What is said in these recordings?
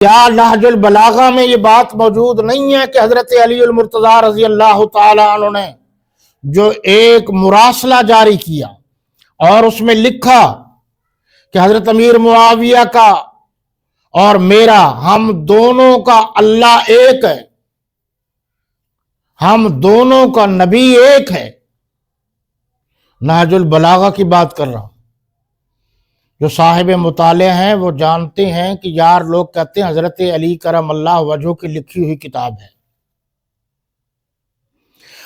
کیا نہج البلاغہ میں یہ بات موجود نہیں ہے کہ حضرت علی المرتضیٰ رضی اللہ تعالی عنہ نے جو ایک مراسلہ جاری کیا اور اس میں لکھا کہ حضرت امیر معاویہ کا اور میرا، ہم دونوں کا اللہ ایک ہے، ہم دونوں کا نبی ایک ہے۔ نہج البلاغہ کی بات کر رہا ہوں۔ جو صاحب مطالعہ ہیں وہ جانتے ہیں کہ یار لوگ کہتے ہیں حضرت علی کرم اللہ وجہہ کی لکھی ہوئی کتاب ہے،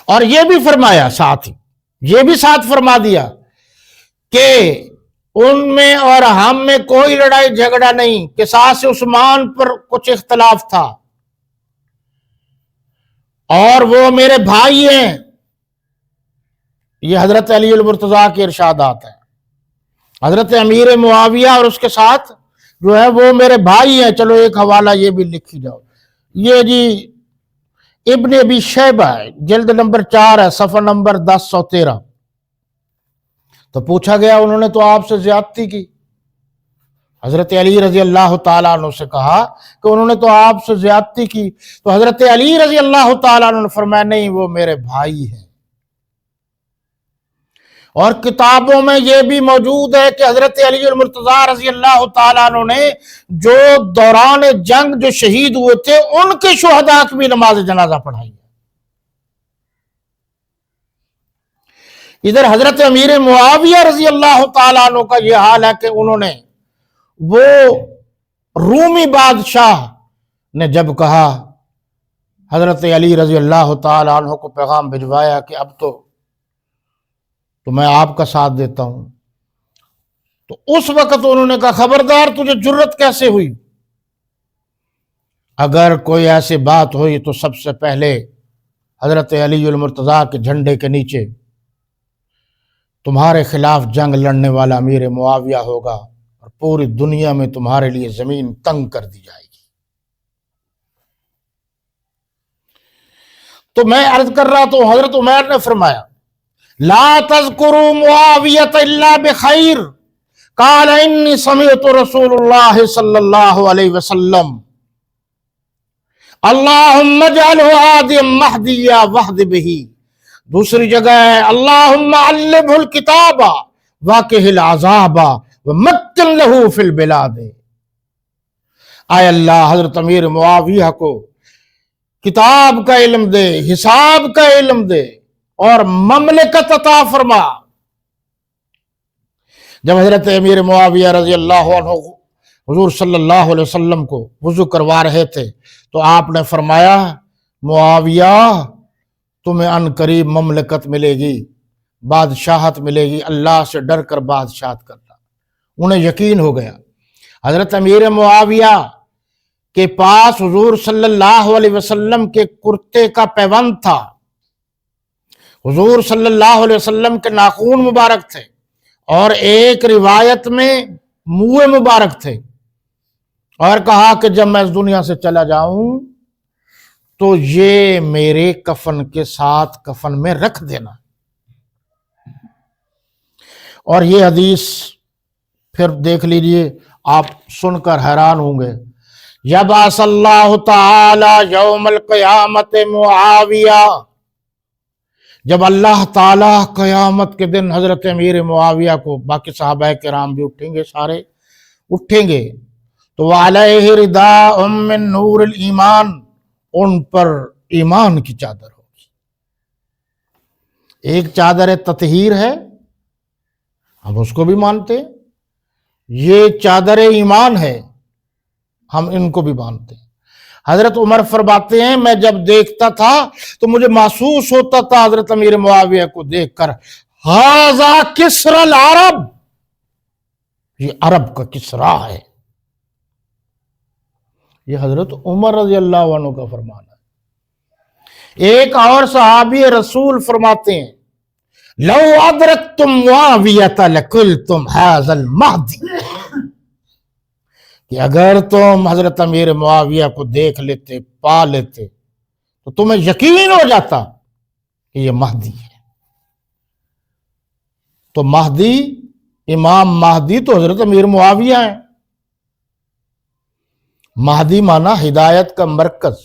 اور یہ بھی فرمایا ساتھ ہی، یہ بھی ساتھ فرما دیا کہ ان میں اور ہم میں کوئی لڑائی جھگڑا نہیں، قصاص عثمان پر کچھ اختلاف تھا اور وہ میرے بھائی ہیں۔ یہ حضرت علی المرتضیٰ کے ارشادات ہیں۔ حضرت امیر معاویہ اور اس کے ساتھ جو ہے وہ میرے بھائی ہیں۔ چلو ایک حوالہ یہ بھی لکھی جاؤ، یہ جی ابن ابی شیبہ ہے، جلد نمبر 4 ہے، صفحہ نمبر 1013۔ تو پوچھا گیا انہوں نے تو آپ سے زیادتی کی۔ حضرت علی رضی اللہ تعالیٰ عنہ سے کہا کہ انہوں نے تو آپ سے زیادتی کی، تو حضرت علی رضی اللہ تعالیٰ عنہ نے فرمایا نہیں، وہ میرے بھائی ہیں۔ اور کتابوں میں یہ بھی موجود ہے کہ حضرت علی المرتضیٰ رضی اللہ تعالیٰ عنہ نے جو دوران جنگ جو شہید ہوئے تھے ان کے شہداء کی بھی نماز جنازہ پڑھائی ہے۔ ادھر حضرت امیر معاویہ رضی اللہ تعالیٰ عنہ کا یہ حال ہے کہ انہوں نے وہ رومی بادشاہ نے جب کہا، حضرت علی رضی اللہ تعالیٰ عنہ کو پیغام بھجوایا کہ اب تو میں آپ کا ساتھ دیتا ہوں، تو اس وقت انہوں نے کہا خبردار، تجھے جرت کیسے ہوئی؟ اگر کوئی ایسی بات ہوئی تو سب سے پہلے حضرت علی المرتضیٰ کے جھنڈے کے نیچے تمہارے خلاف جنگ لڑنے والا امیر معاویہ ہوگا اور پوری دنیا میں تمہارے لیے زمین تنگ کر دی جائے گی۔ تو میں عرض کر رہا تو حضرت عمر نے فرمایا لا تذکروا معاویۃ الا بخیر، قال انی سمعت رسول اللہ صلی اللہ علیہ وسلم اللہم اجعلہ ہادیا مہدیا واہد بہ۔ دوسری جگہ ہے اللہم علمہ الکتاب واقہ العذاب ومکن لہ فی البلاد۔ اے اللہ حضرت امیر معاویہ کو کتاب کا علم دے، حساب کا علم دے اور مملکت عطا فرما۔ جب حضرت امیر معاویہ رضی اللہ عنہ حضور صلی اللہ علیہ وسلم کو وضو کروا رہے تھے تو آپ نے فرمایا معاویہ تمہیں ان قریب مملکت ملے گی، بادشاہت ملے گی، اللہ سے ڈر کر بادشاہت کرنا۔ انہیں یقین ہو گیا۔ حضرت امیر معاویہ کے پاس حضور صلی اللہ علیہ وسلم کے کرتے کا پیوند تھا، حضور صلی اللہ علیہ وسلم کے ناخون مبارک تھے، اور ایک روایت میں منہ مبارک تھے، اور کہا کہ جب میں اس دنیا سے چلا جاؤں تو یہ میرے کفن کے ساتھ کفن میں رکھ دینا۔ اور یہ حدیث پھر دیکھ لیجئے، آپ سن کر حیران ہوں گے۔ یبعث اللہ تعالی یوم القیامت معاویہ، جب اللہ تعالیٰ قیامت کے دن حضرت امیر معاویہ کو، باقی صحابہ کرام بھی اٹھیں گے، سارے اٹھیں گے، تو وعلیہ رداء من نور الایمان، ان پر ایمان کی چادر ہوگی۔ ایک چادر تطہیر ہے، ہم اس کو بھی مانتے ہیں، یہ چادر ایمان ہے، ہم ان کو بھی مانتے ہیں۔ حضرت عمر فرماتے ہیں میں جب دیکھتا تھا تو مجھے محسوس ہوتا تھا حضرت امیر معاویہ کو دیکھ کر ھذا کسری العرب، یہ عرب کا کسریٰ ہے۔ یہ حضرت عمر رضی اللہ عنہ کا فرمان ہے۔ ایک اور صحابی رسول فرماتے ہیں لو ادرکتم معاویۃ لقلتم ھذا المہدی، کہ اگر تم حضرت امیر معاویہ کو دیکھ لیتے، پا لیتے، تو تمہیں یقین ہو جاتا کہ یہ مہدی ہے۔ تو مہدی، امام مہدی تو حضرت امیر معاویہ ہیں۔ مہدی مانا ہدایت کا مرکز،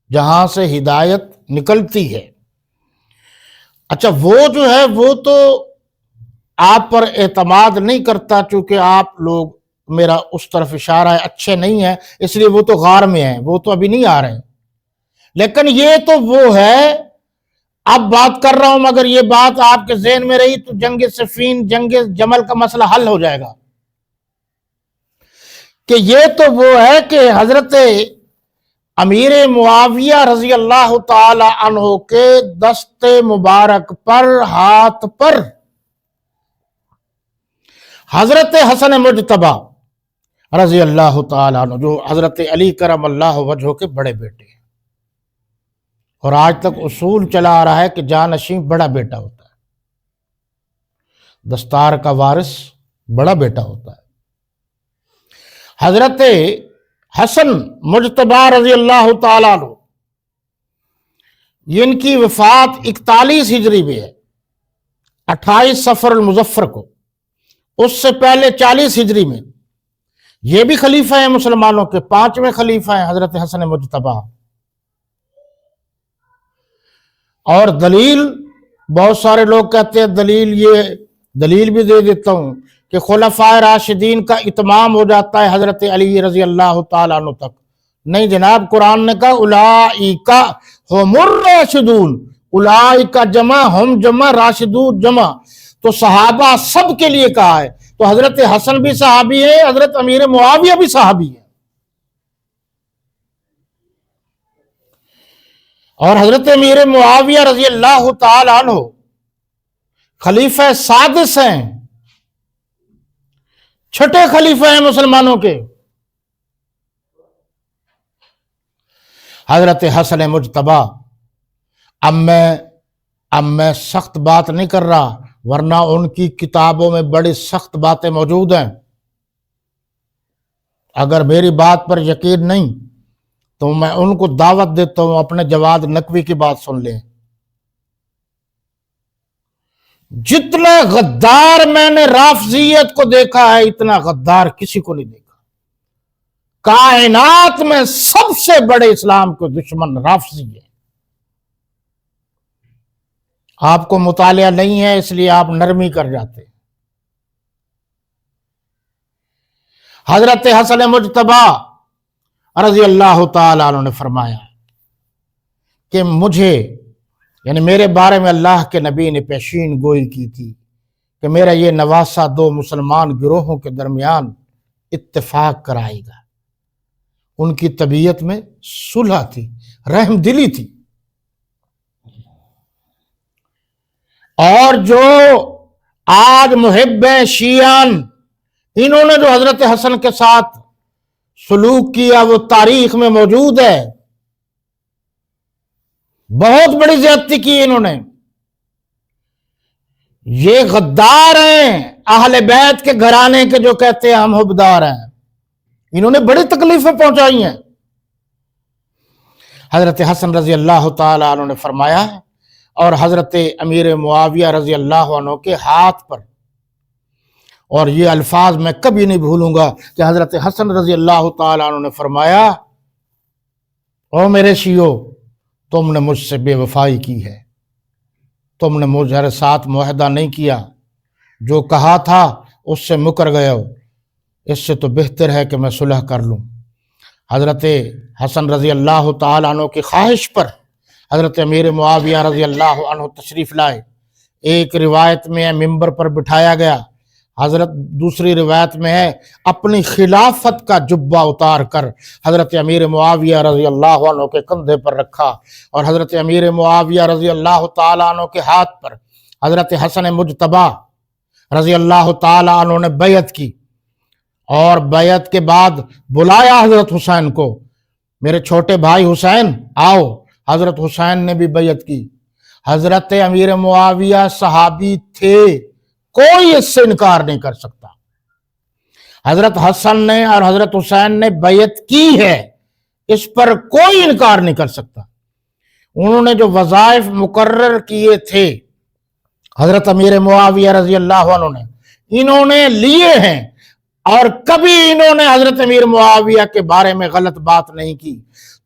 جہاں سے ہدایت نکلتی ہے۔ اچھا وہ جو ہے وہ تو آپ پر اعتماد نہیں کرتا، چونکہ آپ لوگ، میرا اس طرف اشارہ ہے، اچھے نہیں ہیں، اس لیے وہ تو غار میں ہیں، وہ تو ابھی نہیں آ رہے ہیں۔ لیکن یہ تو وہ ہے، اب بات کر رہا ہوں، مگر یہ بات آپ کے ذہن میں رہی تو جنگ صفین، جنگ جمل کا مسئلہ حل ہو جائے گا، کہ یہ تو وہ ہے کہ حضرت امیر معاویہ رضی اللہ تعالی عنہ کے دست مبارک پر، ہاتھ پر، حضرت حسن مجتبی رضی اللہ تعالی عنہ، جو حضرت علی کرم اللہ وجہہ کے بڑے بیٹے ہیں، اور آج تک اصول چلا آ رہا ہے کہ جانشین بڑا بیٹا ہوتا ہے، دستار کا وارث بڑا بیٹا ہوتا ہے۔ حضرت حسن مجتبی رضی اللہ تعالیٰ عنہ، ان کی وفات 41 ہجری میں ہے، 28 صفر المظفر کو، اس سے پہلے 40 ہجری میں۔ یہ بھی خلیفہ ہیں مسلمانوں کے، 5ویں خلیفہ ہیں حضرت حسن مجتبی۔ اور دلیل، بہت سارے لوگ کہتے ہیں دلیل، یہ دلیل بھی دے دیتا ہوں کہ خلفائے راشدین کا اتمام ہو جاتا ہے حضرت علی رضی اللہ تعالیٰ عنہ تک۔ نہیں جناب، قرآن نے کہا اولئک ہم الراشدون، اولئک جمع، ہم جمع، راشدون جمع، تو صحابہ سب کے لیے کہا ہے۔ تو حضرت حسن بھی صحابی ہے، حضرت امیر معاویہ بھی صحابی ہے، اور حضرت امیر معاویہ رضی اللہ تعالی عنہ خلیفہ سادس ہیں، چھٹے خلیفہ ہیں مسلمانوں کے۔ حضرت حسن مجتبی، اب میں سخت بات نہیں کر رہا، ورنہ ان کی کتابوں میں بڑی سخت باتیں موجود ہیں۔ اگر میری بات پر یقین نہیں تو میں ان کو دعوت دیتا ہوں، اپنے جواد نقوی کی بات سن لیں۔ جتنا غدار میں نے رافضیت کو دیکھا ہے، اتنا غدار کسی کو نہیں دیکھا۔ کائنات میں سب سے بڑے اسلام کے دشمن رافضی ہے۔ آپ کو مطالعہ نہیں ہے، اس لیے آپ نرمی کر جاتے ہیں۔ حضرت حسن مجتبی رضی اللہ تعالیٰ عنہ نے فرمایا کہ مجھے، یعنی میرے بارے میں اللہ کے نبی نے پیشین گوئی کی تھی کہ میرا یہ نواسہ 2 مسلمان گروہوں کے درمیان اتفاق کرائے گا۔ ان کی طبیعت میں صلح تھی، رحم دلی تھی، اور جو آج محب شیعان، انہوں نے جو حضرت حسن کے ساتھ سلوک کیا وہ تاریخ میں موجود ہے۔ بہت بڑی زیادتی کی انہوں نے۔ یہ غدار ہیں، اہل بیت کے گھرانے کے، جو کہتے ہیں ہم حبدار ہیں، انہوں نے بڑی تکلیفیں پہنچائی ہیں۔ حضرت حسن رضی اللہ تعالی عنہ نے فرمایا، اور حضرت امیر معاویہ رضی اللہ عنہ کے ہاتھ پر، اور یہ الفاظ میں کبھی نہیں بھولوں گا کہ حضرت حسن رضی اللہ تعالی عنہ نے فرمایا، او میرے شیعو، تم نے مجھ سے بے وفائی کی ہے، تم نے مجھے ساتھ معاہدہ نہیں کیا، جو کہا تھا اس سے مکر گئے ہو، اس سے تو بہتر ہے کہ میں صلح کر لوں۔ حضرت حسن رضی اللہ تعالی عنہ کی خواہش پر حضرت امیر معاویہ رضی اللہ عنہ تشریف لائے۔ ایک روایت میں ہے ممبر پر بٹھایا گیا، حضرت دوسری روایت میں ہے اپنی خلافت کا جبہ اتار کر حضرت امیر معاویہ رضی اللہ عنہ کے کندھے پر رکھا، اور حضرت امیر معاویہ رضی اللہ تعالی عنہ کے ہاتھ پر حضرت حسن مجتبی رضی اللہ تعالی عنہ نے بیعت کی، اور بیعت کے بعد بلایا حضرت حسین کو، میرے چھوٹے بھائی حسین آؤ۔ حضرت حسین نے بھی بیعت کی۔ حضرت امیر معاویہ صحابی تھے، کوئی اس سے انکار نہیں کر سکتا۔ حضرت حسن نے اور حضرت حسین نے بیعت کی ہے، اس پر کوئی انکار نہیں کر سکتا۔ انہوں نے جو وظائف مقرر کیے تھے حضرت امیر معاویہ رضی اللہ عنہ نے، انہوں نے لیے ہیں۔ اور کبھی انہوں نے حضرت امیر معاویہ کے بارے میں غلط بات نہیں کی.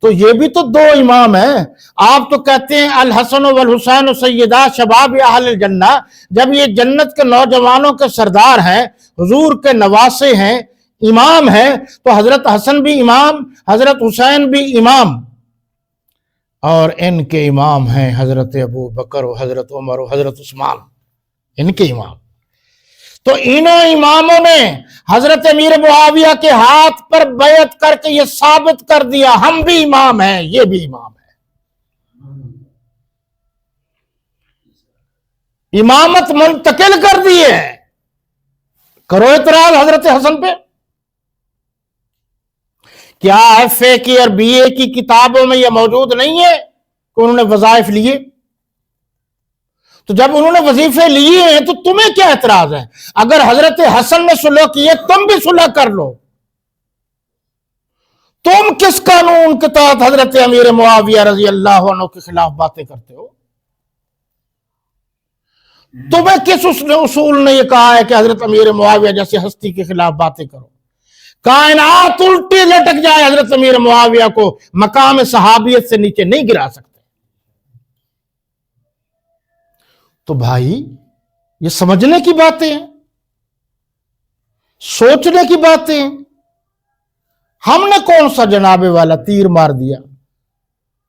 تو یہ بھی تو دو امام ہیں. آپ تو کہتے ہیں الحسن والحسین سیدا شباب اہل الجنہ. جب یہ جنت کے نوجوانوں کے سردار ہیں، حضور کے نواسے ہیں، امام ہیں، تو حضرت حسن بھی امام، حضرت حسین بھی امام، اور ان کے امام ہیں حضرت ابو بکر و حضرت عمر و حضرت عثمان، ان کے امام. تو انہوں اماموں نے حضرت امیر معاویہ کے ہاتھ پر بیعت کر کے یہ ثابت کر دیا ہم بھی امام ہیں، یہ بھی امام ہے. امامت منتقل کر دی ہے. کرو اعتراض حضرت حسن پہ. کیا ایف اے کی اور بی اے کی کتابوں میں یہ موجود نہیں ہے کہ انہوں نے وظائف لیے؟ تو جب انہوں نے وظیفے لیے ہیں تو تمہیں کیا اعتراض ہے؟ اگر حضرت حسن نے صلح کی ہے تم بھی صلح کر لو. تم کس قانون کے تحت حضرت امیر معاویہ رضی اللہ عنہ کے خلاف باتیں کرتے ہو؟ تمہیں کس اصول نے یہ کہا ہے کہ حضرت امیر معاویہ جیسے ہستی کے خلاف باتیں کرو؟ کائنات الٹی لٹک جائے، حضرت امیر معاویہ کو مقام صحابیت سے نیچے نہیں گرا سکتے. تو بھائی یہ سمجھنے کی باتیں ہیں، سوچنے کی باتیں ہیں. ہم نے کون سا جناب والا تیر مار دیا؟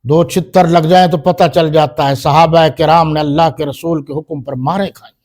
2 چھتر لگ جائیں تو پتہ چل جاتا ہے صحابہ کرام نے اللہ کے رسول کے حکم پر مارے کھائے.